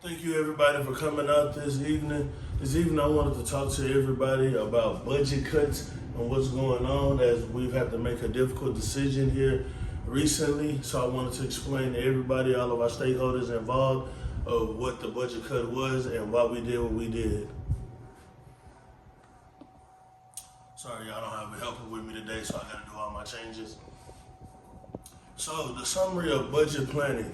Thank you everybody for coming out this evening. This evening I wanted to talk to everybody about budget cuts and what's going on as we've had to make a difficult decision here recently. So I wanted to explain to everybody, all of our stakeholders involved, of what the budget cut was and why we did what we did. Sorry, y'all don't have a helper with me today, so I gotta do all my changes. So the summary of budget planning.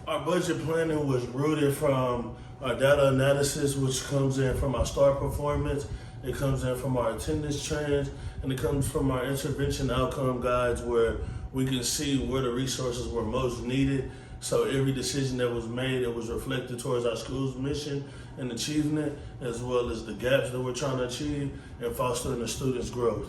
Our budget planning was rooted from our data analysis, which comes in from our STAR performance, it comes in from our attendance trends, and it comes from our intervention outcome guides where we can see where the resources were most needed. So every decision that was made, it was reflected towards our school's mission and achievement, as well as the gaps that we're trying to achieve and fostering the students' growth.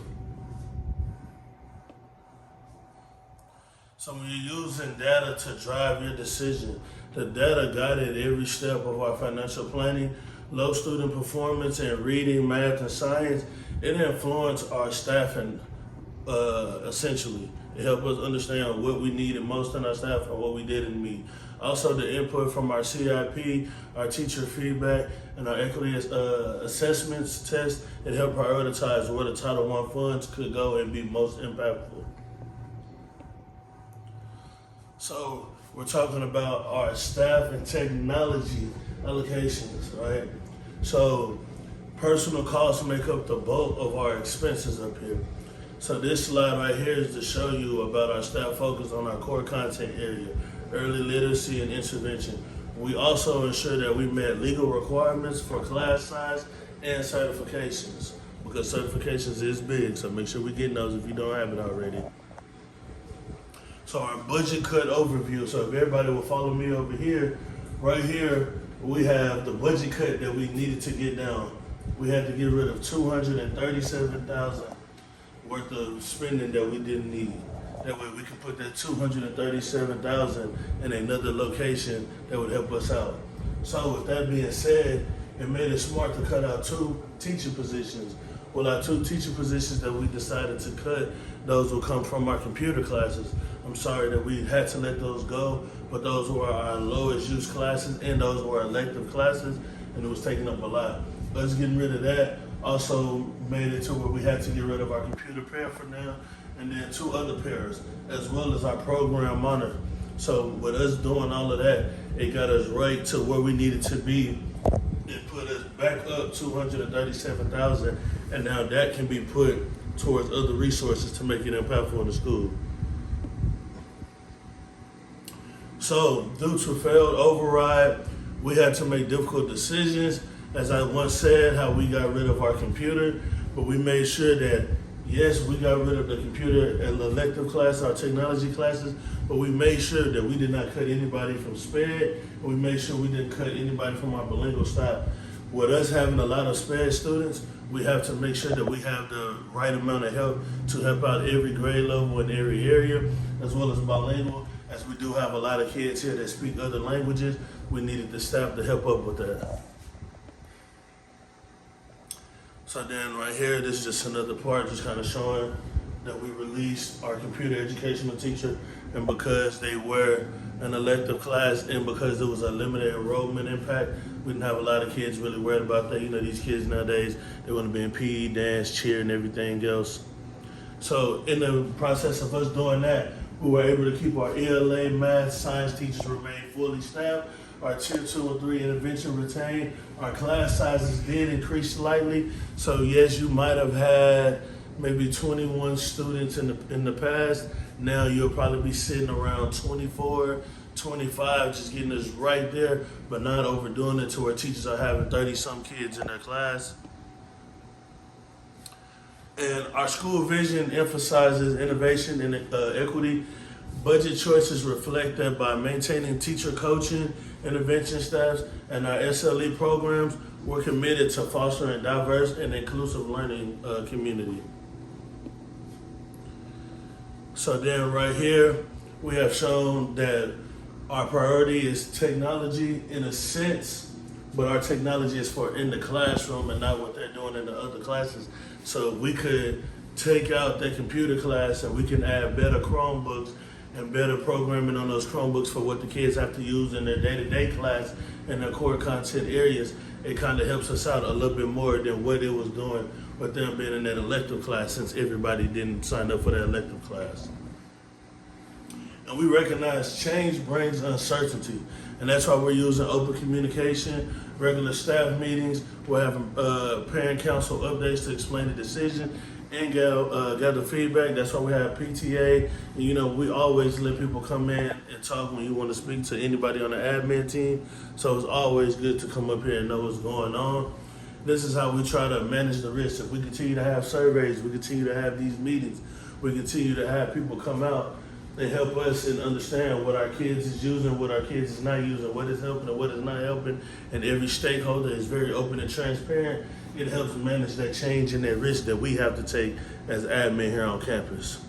So when you're using data to drive your decision, the data guided every step of our financial planning. Low student performance in reading, math, and science, it influenced our staffing essentially. It helped us understand what we needed most in our staff and what we didn't need. Also, the input from our CIP, our teacher feedback, and our equity assessments test, it helped prioritize where the Title I funds could go and be most impactful. So we're talking about our staff and technology allocations, right? So personal costs make up the bulk of our expenses up here. So this slide right here is to show you about our staff focus on our core content area, early literacy and intervention. We also ensure that we met legal requirements for class size and certifications, because certifications is big, so make sure we get those if you don't have it already. So our budget cut overview. So if everybody will follow me over here, right here, we have the budget cut that we needed to get down. We had to get rid of $237,000 worth of spending that we didn't need. That way we can put that $237,000 in another location that would help us out. So with that being said, it made it smart to cut out 2 teacher positions. Well, our 2 teacher positions that we decided to cut, those will come from our computer classes. I'm sorry that we had to let those go, but those were our lowest use classes and those were elective classes, and it was taking up a lot. Us getting rid of that also made it to where we had to get rid of our computer pair for now, and then 2 other pairs, as well as our program monitor. So with us doing all of that, it got us right to where we needed to be. It put us back up $237,000, and now that can be put towards other resources to make it impactful in the school. So due to failed override, we had to make difficult decisions. As I once said, how we got rid of our computer, but we made sure that, yes, we got rid of the computer and elective class, our technology classes, but we made sure that we did not cut anybody from SPED, and we made sure we didn't cut anybody from our bilingual staff. With us having a lot of SPED students, we have to make sure that we have the right amount of help to help out every grade level in every area, as well as bilingual. As we do have a lot of kids here that speak other languages, we needed the staff to help up with that. So then right here, this is just another part just kind of showing that we released our computer educational teacher, and because they were an elective class and because there was a limited enrollment impact, we didn't have a lot of kids really worried about that. You know, these kids nowadays, they want to be in PE, dance, cheer, and everything else. So in the process of us doing that, we were able to keep our ELA, math, science teachers remain fully staffed. Our tier 2 or 3 intervention retained. Our class sizes did increase slightly. So yes, you might have had maybe 21 students in the past. Now you'll probably be sitting around 24, 25, just getting us right there, but not overdoing it to where teachers are having 30-some kids in their class. And our school vision emphasizes innovation and equity. Budget choices reflect that by maintaining teacher coaching, intervention staffs, and our SLE programs, we're committed to fostering a diverse and inclusive learning community. So then right here, we have shown that our priority is technology in a sense, but our technology is for in the classroom and not what they're doing in the other classes. So we could take out that computer class and we can add better Chromebooks and better programming on those Chromebooks for what the kids have to use in their day-to-day class and their core content areas, it kind of helps us out a little bit more than what it was doing with them being in that elective class, since everybody didn't sign up for that elective class. And we recognize change brings uncertainty, and that's why we're using open communication, regular staff meetings. We're having parent council updates to explain the decision and gather feedback. That's why we have PTA. And, we always let people come in and talk when you want to speak to anybody on the admin team. So it's always good to come up here and know what's going on. This is how we try to manage the risk. If we continue to have surveys, we continue to have these meetings, we continue to have people come out and help us and understand what our kids is using, what our kids is not using, what is helping and what is not helping, and every stakeholder is very open and transparent. It helps manage that change and that risk that we have to take as admin here on campus.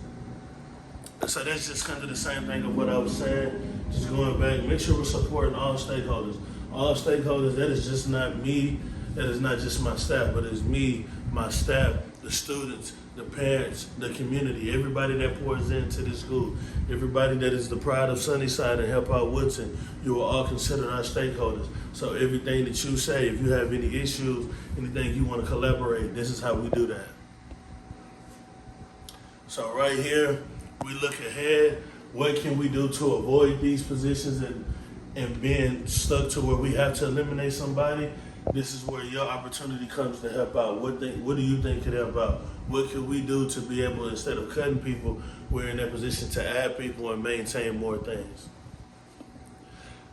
So that's just kind of the same thing of what I was saying. Just going back, make sure we're supporting all stakeholders. All stakeholders, that is just not me, that is not just my staff, but it's me, my staff, the students, the parents, the community, everybody that pours into the school, everybody that is the pride of Sunnyside and Help Out Woodson, you will all consider our stakeholders. So everything that you say, if you have any issues, anything you want to collaborate, this is how we do that. So right here, we look ahead. What can we do to avoid these positions and being stuck to where we have to eliminate somebody? This is where your opportunity comes to help out. What do you think could help out? What can we do to be able, instead of cutting people, we're in that position to add people and maintain more things?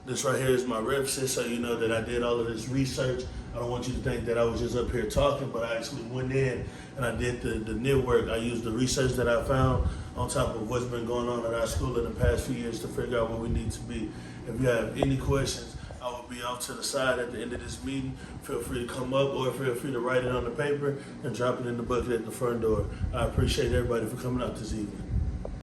This right here is my rep sheet, so you know that I did all of this research. I don't want you to think that I was just up here talking, but I actually went in and I did the network. I used the research that I found on top of what's been going on at our school in the past few years to figure out where we need to be. If you have any questions, I will be off to the side at the end of this meeting. Feel free to come up or feel free to write it on the paper and drop it in the bucket at the front door. I appreciate everybody for coming out this evening.